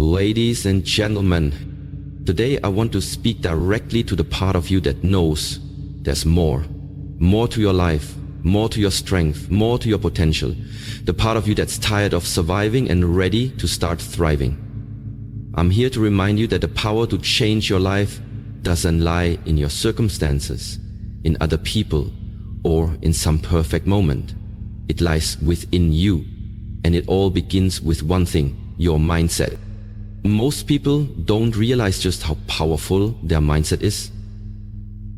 Ladies and gentlemen, today I want to speak directly to the part of you that knows there's more. More to your life, more to your strength, more to your potential. The part of you that's tired of surviving and ready to start thriving. I'm here to remind you that the power to change your life doesn't lie in your circumstances, in other people, or in some perfect moment. It lies within you, and it all begins with one thing, your mindset. Most people don't realize just how powerful their mindset is.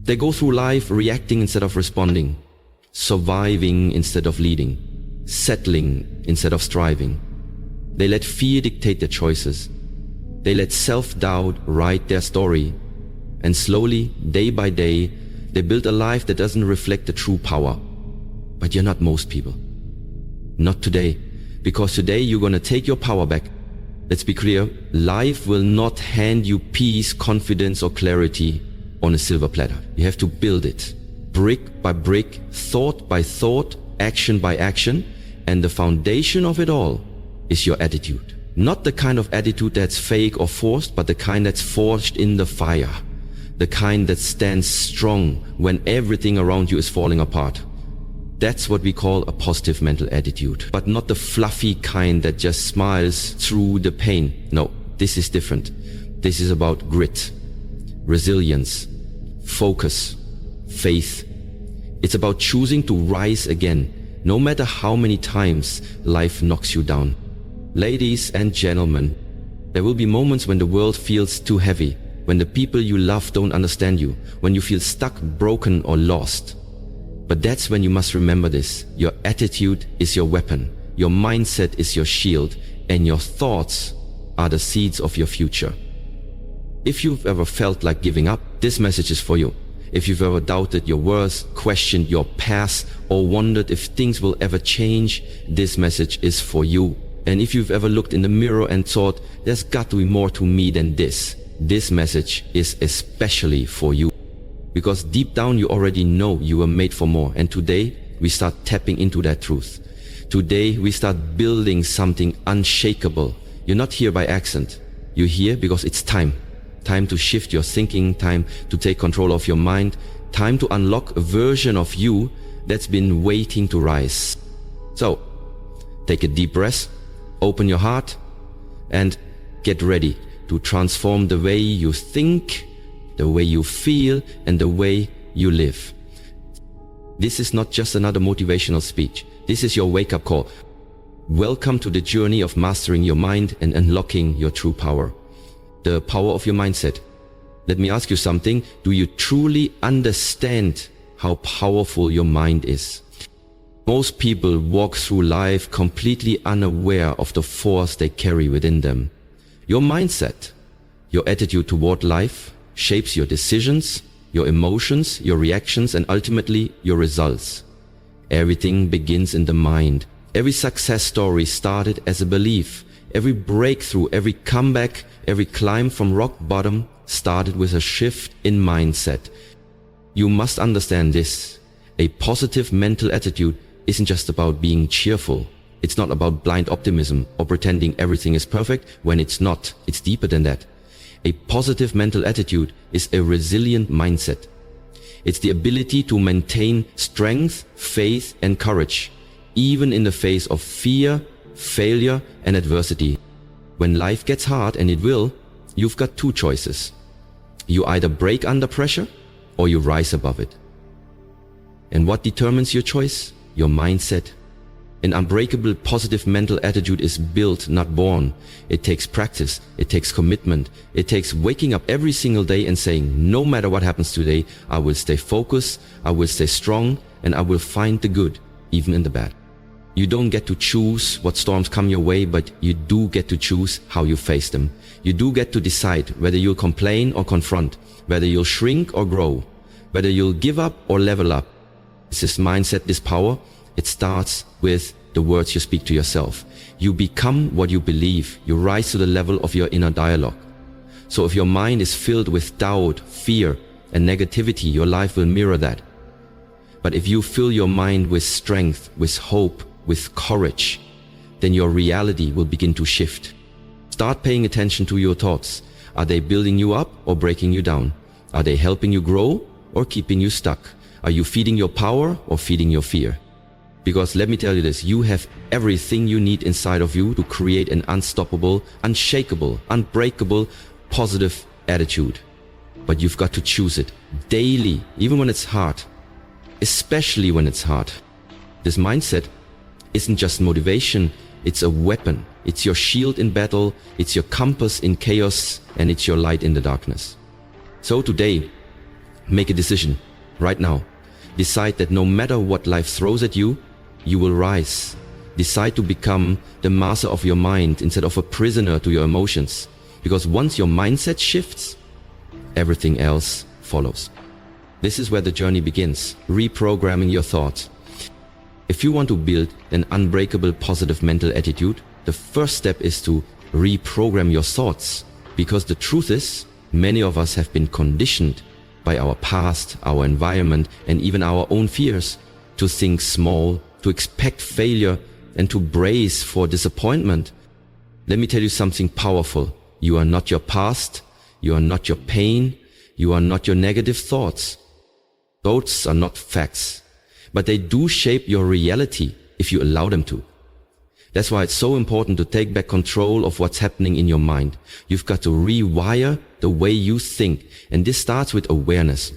They go through life reacting instead of responding, surviving instead of leading, settling instead of striving. They let fear dictate their choices. They let self-doubt write their story. And slowly, day by day, they build a life that doesn't reflect the true power. But you're not most people. Not today. Because today you're gonna take your power back. Let's be clear, life will not hand you peace, confidence or clarity on a silver platter. You have to build it, brick by brick, thought by thought, action by action, and the foundation of it all is your attitude. Not the kind of attitude that's fake or forced, but the kind that's forged in the fire. The kind that stands strong when everything around you is falling apart. That's what we call a positive mental attitude, but not the fluffy kind that just smiles through the pain. No, this is different. This is about grit, resilience, focus, faith. It's about choosing to rise again, no matter how many times life knocks you down. Ladies and gentlemen, there will be moments when the world feels too heavy, when the people you love don't understand you, when you feel stuck, broken or lost. But that's when you must remember this. Your attitude is your weapon, your mindset is your shield, and your thoughts are the seeds of your future. If you've ever felt like giving up, this message is for you. If you've ever doubted your worth, questioned your past, or wondered if things will ever change, this message is for you. And if you've ever looked in the mirror and thought, there's got to be more to me than this message is especially for you. Because deep down you already know you were made for more, and today we start tapping into that truth. Today we start building something unshakable. You're not here by accident. You're here because it's time. Time to shift your thinking, time to take control of your mind, time to unlock a version of you that's been waiting to rise. So, take a deep breath, open your heart, and get ready to transform the way you think, the way you feel, and the way you live. This is not just another motivational speech. This is your wake-up call. Welcome to the journey of mastering your mind and unlocking your true power. The power of your mindset. Let me ask you something. Do you truly understand how powerful your mind is? Most people walk through life completely unaware of the force they carry within them. Your mindset, your attitude toward life, shapes your decisions, your emotions, your reactions, and ultimately your results. Everything begins in the mind. Every success story started as a belief. Every breakthrough, every comeback, every climb from rock bottom started with a shift in mindset. You must understand this. A positive mental attitude isn't just about being cheerful. It's not about blind optimism or pretending everything is perfect when it's not. It's deeper than that. A positive mental attitude is a resilient mindset. It's the ability to maintain strength, faith, and courage, even in the face of fear, failure, and adversity. When life gets hard, and it will, you've got two choices. You either break under pressure, or you rise above it. And what determines your choice? Your mindset. An unbreakable positive mental attitude is built, not born. It takes practice, it takes commitment, it takes waking up every single day and saying, no matter what happens today, I will stay focused, I will stay strong, and I will find the good, even in the bad. You don't get to choose what storms come your way, but you do get to choose how you face them. You do get to decide whether you'll complain or confront, whether you'll shrink or grow, whether you'll give up or level up. It's this mindset, this power. It starts with the words you speak to yourself. You become what you believe. You rise to the level of your inner dialogue. So if your mind is filled with doubt, fear, and negativity, your life will mirror that. But if you fill your mind with strength, with hope, with courage, then your reality will begin to shift. Start paying attention to your thoughts. Are they building you up or breaking you down? Are they helping you grow or keeping you stuck? Are you feeding your power or feeding your fear? Because let me tell you this, you have everything you need inside of you to create an unstoppable, unshakable, unbreakable, positive attitude. But you've got to choose it daily, even when it's hard, especially when it's hard. This mindset isn't just motivation, it's a weapon. It's your shield in battle, it's your compass in chaos, and it's your light in the darkness. So today, make a decision, right now. Decide that no matter what life throws at you, you will rise. Decide to become the master of your mind instead of a prisoner to your emotions. Because once your mindset shifts, everything else follows. This is where the journey begins, reprogramming your thoughts. If you want to build an unbreakable positive mental attitude, the first step is to reprogram your thoughts. Because the truth is, many of us have been conditioned by our past, our environment, and even our own fears to think small, to expect failure, and to brace for disappointment. Let me tell you something powerful. You are not your past, you are not your pain, you are not your negative thoughts. Thoughts are not facts, but they do shape your reality if you allow them to. That's why it's so important to take back control of what's happening in your mind. You've got to rewire the way you think, and this starts with awareness.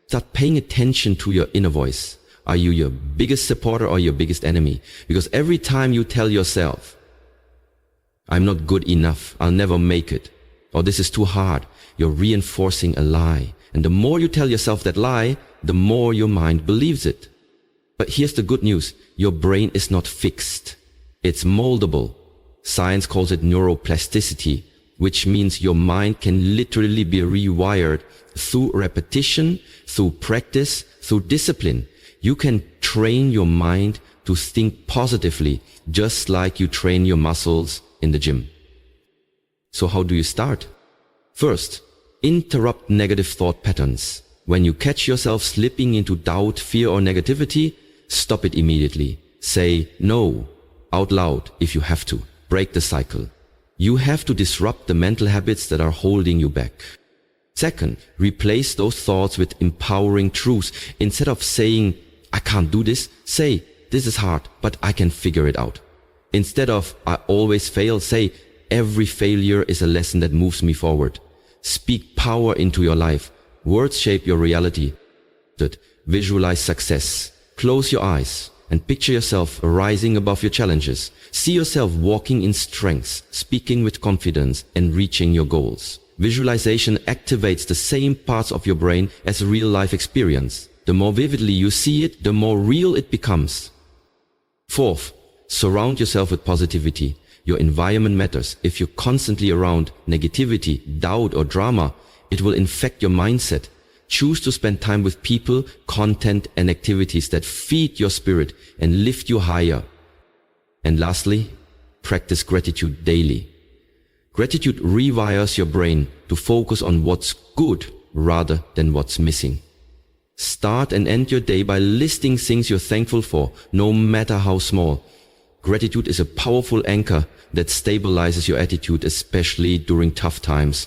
Start paying attention to your inner voice. Are you your biggest supporter or your biggest enemy? Because every time you tell yourself, I'm not good enough, I'll never make it, or this is too hard, you're reinforcing a lie. And the more you tell yourself that lie, the more your mind believes it. But here's the good news, your brain is not fixed. It's moldable. Science calls it neuroplasticity, which means your mind can literally be rewired through repetition, through practice, through discipline. You can train your mind to think positively, just like you train your muscles in the gym. So how do you start? First, interrupt negative thought patterns. When you catch yourself slipping into doubt, fear, or negativity, stop it immediately. Say no out loud if you have to. Break the cycle. You have to disrupt the mental habits that are holding you back. Second, replace those thoughts with empowering truths. Instead of saying, I can't do this, say, this is hard, but I can figure it out. Instead of, I always fail, say, every failure is a lesson that moves me forward. Speak power into your life. Words shape your reality. Visualize success. Close your eyes and picture yourself rising above your challenges. See yourself walking in strength, speaking with confidence, and reaching your goals. Visualization activates the same parts of your brain as a real-life experience. The more vividly you see it, the more real it becomes. Fourth, surround yourself with positivity. Your environment matters. If you're constantly around negativity, doubt, or drama, it will infect your mindset. Choose to spend time with people, content, and activities that feed your spirit and lift you higher. And lastly, practice gratitude daily. Gratitude rewires your brain to focus on what's good rather than what's missing. Start and end your day by listing things you're thankful for, no matter how small. Gratitude is a powerful anchor that stabilizes your attitude, especially during tough times.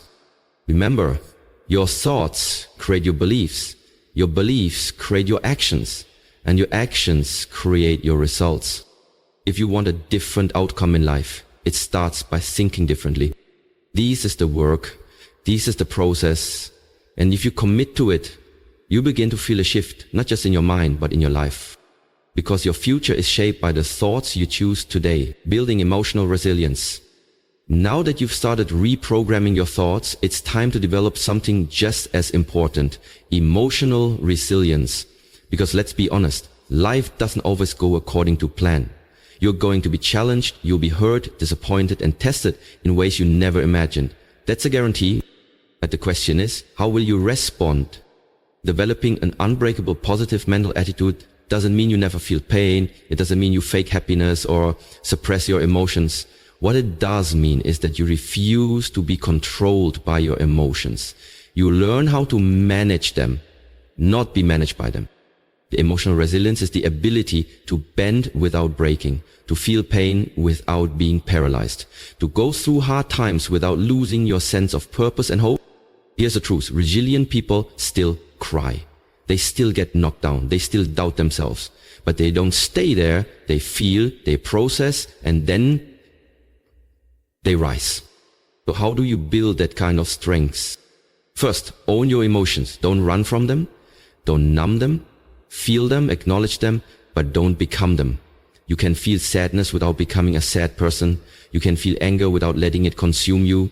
Remember, your thoughts create your beliefs create your actions, and your actions create your results. If you want a different outcome in life, it starts by thinking differently. This is the work, this is the process, and if you commit to it, you begin to feel a shift, not just in your mind, but in your life. Because your future is shaped by the thoughts you choose today, building emotional resilience. Now that you've started reprogramming your thoughts, it's time to develop something just as important, emotional resilience. Because let's be honest, life doesn't always go according to plan. You're going to be challenged, you'll be hurt, disappointed, and tested in ways you never imagined. That's a guarantee. But the question is, how will you respond? Developing an unbreakable positive mental attitude doesn't mean you never feel pain. It doesn't mean you fake happiness or suppress your emotions. What it does mean is that you refuse to be controlled by your emotions. You learn how to manage them, not be managed by them. The emotional resilience is the ability to bend without breaking, to feel pain without being paralyzed, to go through hard times without losing your sense of purpose and hope. Here's the truth. Resilient people still cry. They still get knocked down. They still doubt themselves. But they don't stay there. They feel, they process, and then they rise. So how do you build that kind of strength? First, own your emotions. Don't run from them. Don't numb them. Feel them, acknowledge them, but don't become them. You can feel sadness without becoming a sad person. You can feel anger without letting it consume you.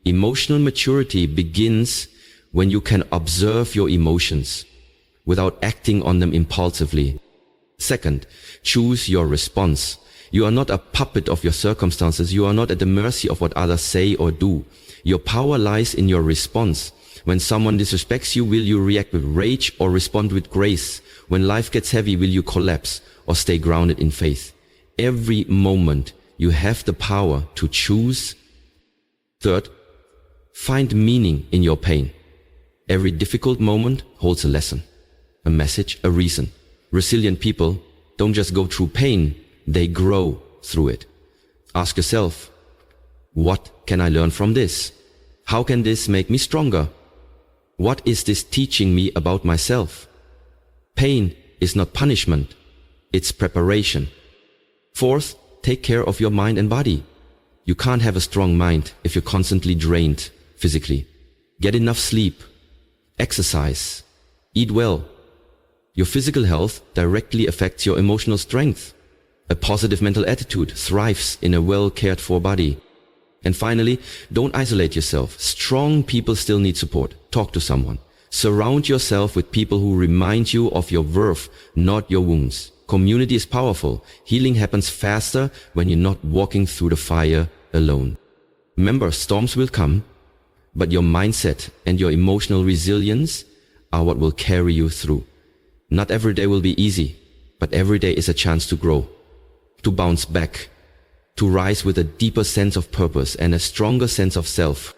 Emotional maturity begins when you can observe your emotions without acting on them impulsively. Second, choose your response. You are not a puppet of your circumstances. You are not at the mercy of what others say or do. Your power lies in your response. When someone disrespects you, will you react with rage or respond with grace? When life gets heavy, will you collapse or stay grounded in faith? Every moment you have the power to choose. Third, find meaning in your pain. Every difficult moment holds a lesson, a message, a reason. Resilient people don't just go through pain, they grow through it. Ask yourself, what can I learn from this? How can this make me stronger? What is this teaching me about myself? Pain is not punishment, it's preparation. Fourth, take care of your mind and body. You can't have a strong mind if you're constantly drained physically. Get enough sleep, exercise, eat well. Your physical health directly affects your emotional strength. A positive mental attitude thrives in a well cared for body. And finally, don't isolate yourself. Strong people still need support. Talk to someone. Surround yourself with people who remind you of your worth, not your wounds. Community is powerful. Healing happens faster when you're not walking through the fire alone. Remember, storms will come, but your mindset and your emotional resilience are what will carry you through. Not every day will be easy, but every day is a chance to grow, to bounce back, to rise with a deeper sense of purpose and a stronger sense of self.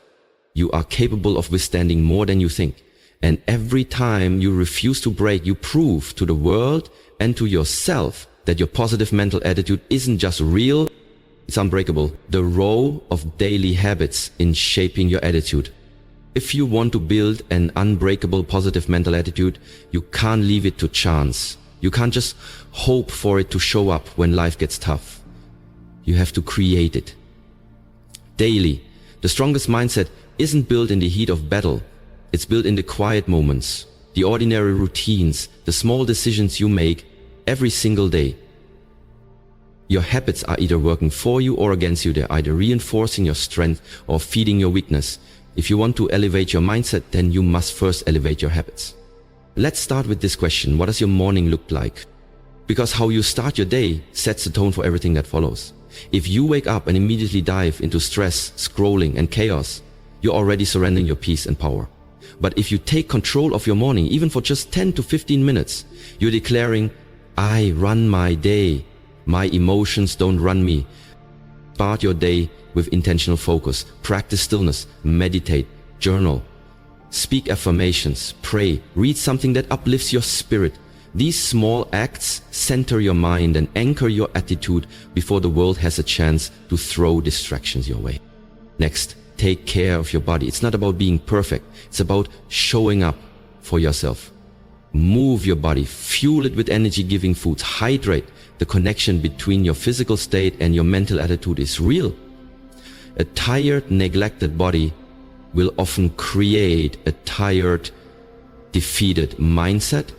You are capable of withstanding more than you think. And every time you refuse to break, you prove to the world and to yourself that your positive mental attitude isn't just real, it's unbreakable. The role of daily habits in shaping your attitude. If you want to build an unbreakable positive mental attitude, you can't leave it to chance. You can't just hope for it to show up when life gets tough. You have to create it. Daily, the strongest mindset isn't built in the heat of battle. It's built in the quiet moments, the ordinary routines, the small decisions you make every single day. Your habits are either working for you or against you. They're either reinforcing your strength or feeding your weakness. If you want to elevate your mindset, then you must first elevate your habits. Let's start with this question. What does your morning look like? Because how you start your day sets the tone for everything that follows. If you wake up and immediately dive into stress, scrolling, and chaos, you're already surrendering your peace and power. But if you take control of your morning, even for just 10 to 15 minutes, you're declaring, I run my day. My emotions don't run me. Start your day with intentional focus. Practice stillness, meditate, journal. Speak affirmations, pray, read something that uplifts your spirit. These small acts center your mind and anchor your attitude before the world has a chance to throw distractions your way. Next, take care of your body. It's not about being perfect. It's about showing up for yourself. Move your body, fuel it with energy-giving foods, hydrate. The connection between your physical state and your mental attitude is real. A tired, neglected body will often create a tired, defeated mindset.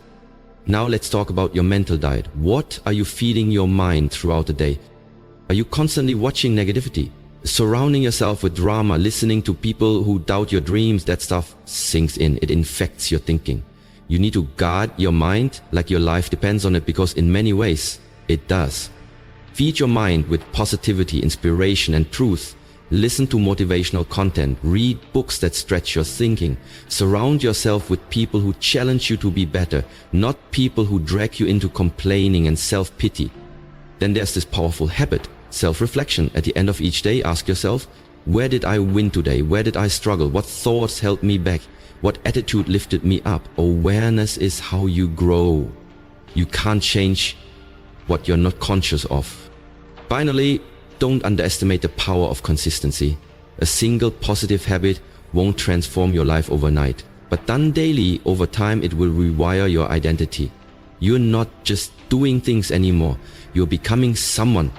Now let's talk about your mental diet. What are you feeding your mind throughout the day? Are you constantly watching negativity? Surrounding yourself with drama, listening to people who doubt your dreams? That stuff sinks in. It infects your thinking. You need to guard your mind like your life depends on it, because in many ways, it does. Feed your mind with positivity, inspiration, and truth. Listen to motivational content. Read books that stretch your thinking. Surround yourself with people who challenge you to be better, not people who drag you into complaining and self-pity. Then there's this powerful habit, self-reflection. At the end of each day, ask yourself, where did I win today? Where did I struggle? What thoughts held me back? What attitude lifted me up? Awareness is how you grow. You can't change what you're not conscious of. Finally, don't underestimate the power of consistency. A single positive habit won't transform your life overnight, but done daily, over time it will rewire your identity. You're not just doing things anymore. You're becoming someone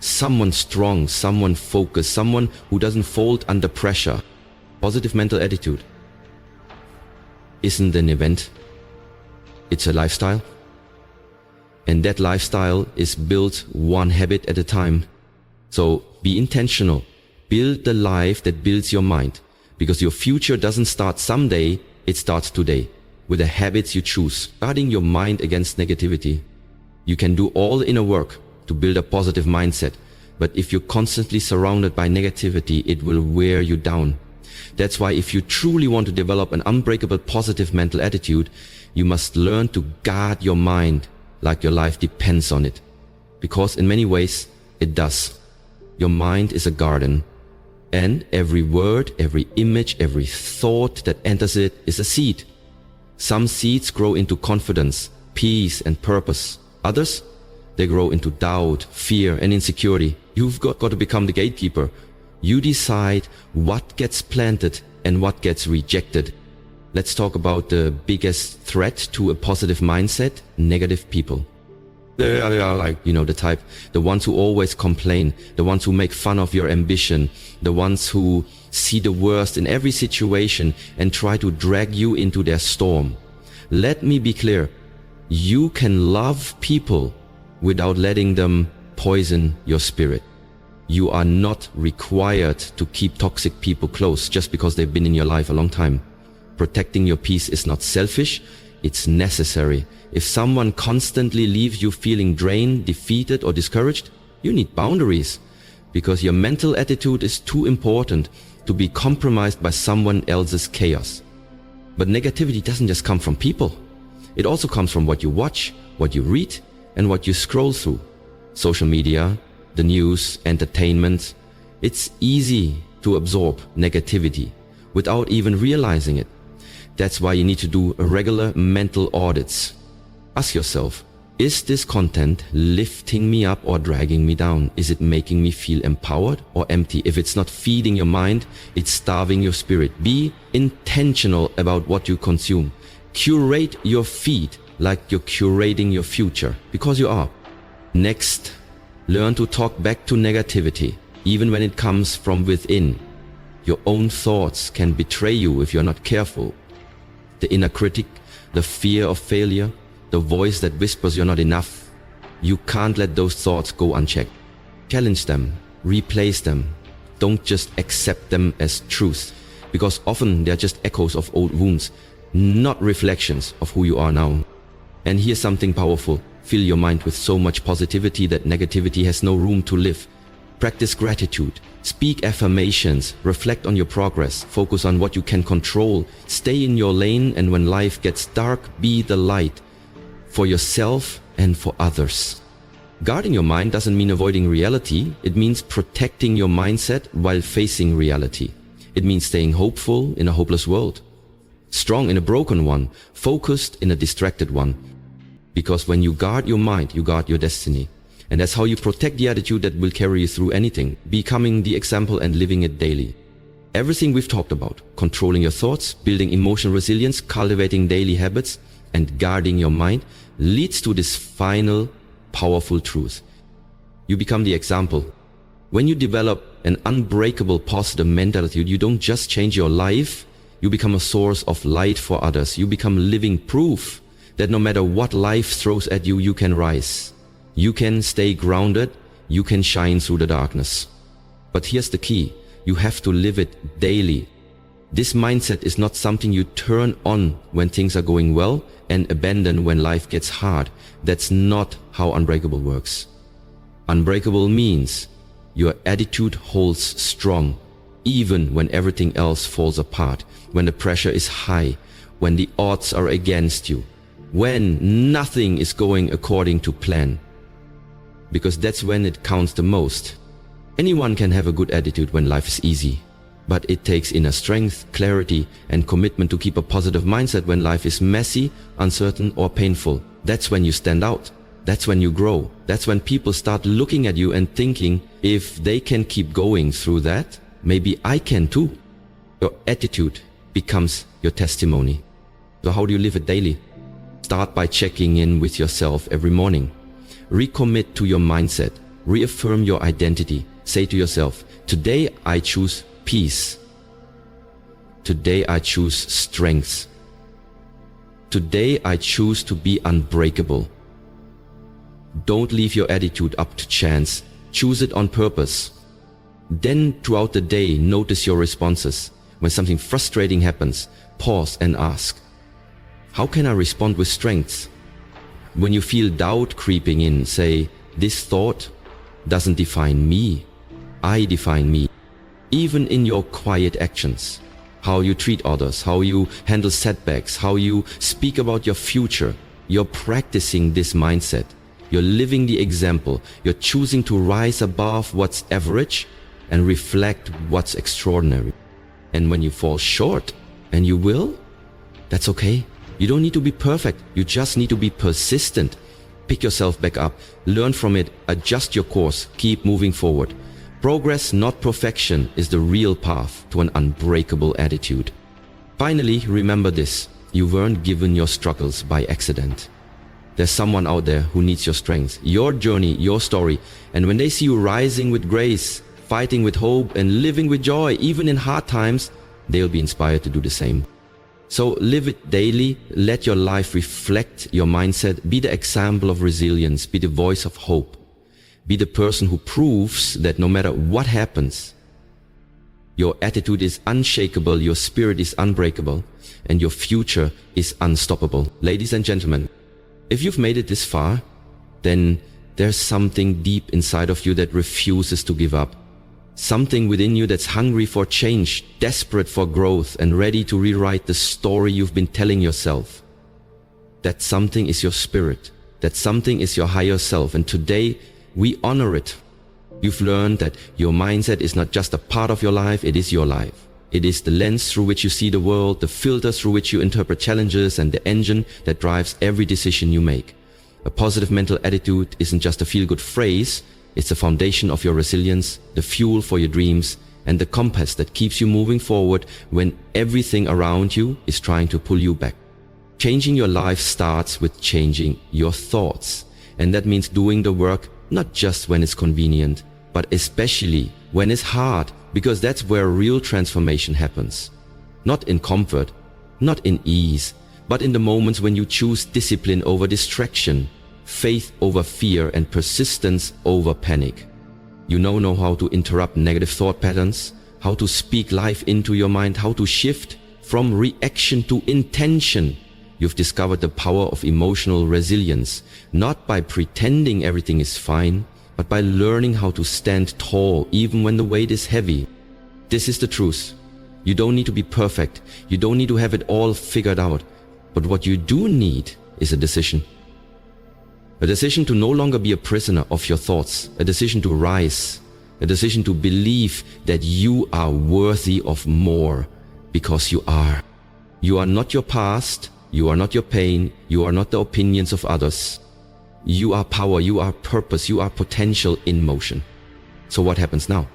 strong, someone focused, someone who doesn't fold under pressure. Positive mental attitude isn't an event. It's a lifestyle. And that lifestyle is built one habit at a time. So be intentional. Build the life that builds your mind. Because your future doesn't start someday, it starts today. With the habits you choose, guarding your mind against negativity. You can do all the inner work to build a positive mindset. But if you're constantly surrounded by negativity, it will wear you down. That's why if you truly want to develop an unbreakable positive mental attitude, you must learn to guard your mind like your life depends on it. Because in many ways, it does. Your mind is a garden. And every word, every image, every thought that enters it is a seed. Some seeds grow into confidence, peace and purpose. Others, they grow into doubt, fear and insecurity. You've got to become the gatekeeper. You decide what gets planted and what gets rejected. Let's talk about the biggest threat to a positive mindset: negative people. They are like, the type, the ones who always complain, the ones who make fun of your ambition, the ones who see the worst in every situation and try to drag you into their storm. Let me be clear. You can love people without letting them poison your spirit. You are not required to keep toxic people close just because they've been in your life a long time. Protecting your peace is not selfish, it's necessary. If someone constantly leaves you feeling drained, defeated or discouraged, you need boundaries, because your mental attitude is too important to be compromised by someone else's chaos. But negativity doesn't just come from people. It also comes from what you watch, what you read, and what you scroll through. Social media, the news, entertainment. It's easy to absorb negativity without even realizing it. That's why you need to do regular mental audits. Ask yourself, is this content lifting me up or dragging me down? Is it making me feel empowered or empty? If it's not feeding your mind, it's starving your spirit. Be intentional about what you consume. Curate your feed like you're curating your future, because you are. Next, learn to talk back to negativity, even when it comes from within. Your own thoughts can betray you if you're not careful. The inner critic, the fear of failure, the voice that whispers you're not enough. You can't let those thoughts go unchecked. Challenge them, replace them. Don't just accept them as truth, because often they're just echoes of old wounds, not reflections of who you are now. And here's something powerful. Fill your mind with so much positivity that negativity has no room to live. Practice gratitude. Speak affirmations. Reflect on your progress. Focus on what you can control. Stay in your lane, and when life gets dark, be the light for yourself and for others. Guarding your mind doesn't mean avoiding reality. It means protecting your mindset while facing reality. It means staying hopeful in a hopeless world, strong in a broken one, focused in a distracted one. Because when you guard your mind, you guard your destiny. And that's how you protect the attitude that will carry you through anything, becoming the example and living it daily. Everything we've talked about, controlling your thoughts, building emotional resilience, cultivating daily habits, and guarding your mind, leads to this final, powerful truth. You become the example. When you develop an unbreakable positive mental attitude, you don't just change your life, you become a source of light for others. You become living proof that no matter what life throws at you, you can rise. You can stay grounded, you can shine through the darkness. But here's the key, you have to live it daily. This mindset is not something you turn on when things are going well and abandon when life gets hard. That's not how Unbreakable works. Unbreakable means your attitude holds strong, even when everything else falls apart, when the pressure is high, when the odds are against you, when nothing is going according to plan. Because that's when it counts the most. Anyone can have a good attitude when life is easy, but it takes inner strength, clarity, and commitment to keep a positive mindset when life is messy, uncertain, or painful. That's when you stand out. That's when you grow. That's when people start looking at you and thinking, if they can keep going through that, maybe I can too. Your attitude becomes your testimony. So how do you live it daily? Start by checking in with yourself every morning. Recommit to your mindset. Reaffirm your identity. Say to yourself, today I choose peace. Today I choose strength. Today I choose to be unbreakable. Don't leave your attitude up to chance. Choose it on purpose. Then throughout the day, notice your responses. When something frustrating happens, pause and ask, how can I respond with strength? When you feel doubt creeping in, say, this thought doesn't define me. I define me. Even in your quiet actions, how you treat others, how you handle setbacks, how you speak about your future, you're practicing this mindset. You're living the example. You're choosing to rise above what's average and reflect what's extraordinary. And when you fall short, and you will, that's okay. You don't need to be perfect. You just need to be persistent. Pick yourself back up, learn from it, adjust your course, keep moving forward. Progress, not perfection, is the real path to an unbreakable attitude. Finally, remember this. You weren't given your struggles by accident. There's someone out there who needs your strength, your journey, your story. And when they see you rising with grace, fighting with hope, and living with joy, even in hard times, they'll be inspired to do the same. So live it daily. Let your life reflect your mindset. Be the example of resilience. Be the voice of hope. Be the person who proves that no matter what happens, your attitude is unshakable, your spirit is unbreakable, and your future is unstoppable. Ladies and gentlemen, if you've made it this far, then there's something deep inside of you that refuses to give up. Something within you that's hungry for change, desperate for growth, and ready to rewrite the story you've been telling yourself. That something is your spirit. That something is your higher self. And today, we honor it. You've learned that your mindset is not just a part of your life, it is your life. It is the lens through which you see the world, the filter through which you interpret challenges, and the engine that drives every decision you make. A positive mental attitude isn't just a feel-good phrase, it's the foundation of your resilience, the fuel for your dreams, and the compass that keeps you moving forward when everything around you is trying to pull you back. Changing your life starts with changing your thoughts. And that means doing the work not just when it's convenient, but especially when it's hard, because that's where real transformation happens. Not in comfort, not in ease, but in the moments when you choose discipline over distraction, faith over fear, and persistence over panic. You now know how to interrupt negative thought patterns, how to speak life into your mind, how to shift from reaction to intention. You've discovered the power of emotional resilience, not by pretending everything is fine, but by learning how to stand tall even when the weight is heavy. This is the truth. You don't need to be perfect. You don't need to have it all figured out. But what you do need is a decision. A decision to no longer be a prisoner of your thoughts. A decision to rise. A decision to believe that you are worthy of more, because you are. You are not your past. You are not your pain. You are not the opinions of others. You are power. You are purpose. You are potential in motion. So what happens now?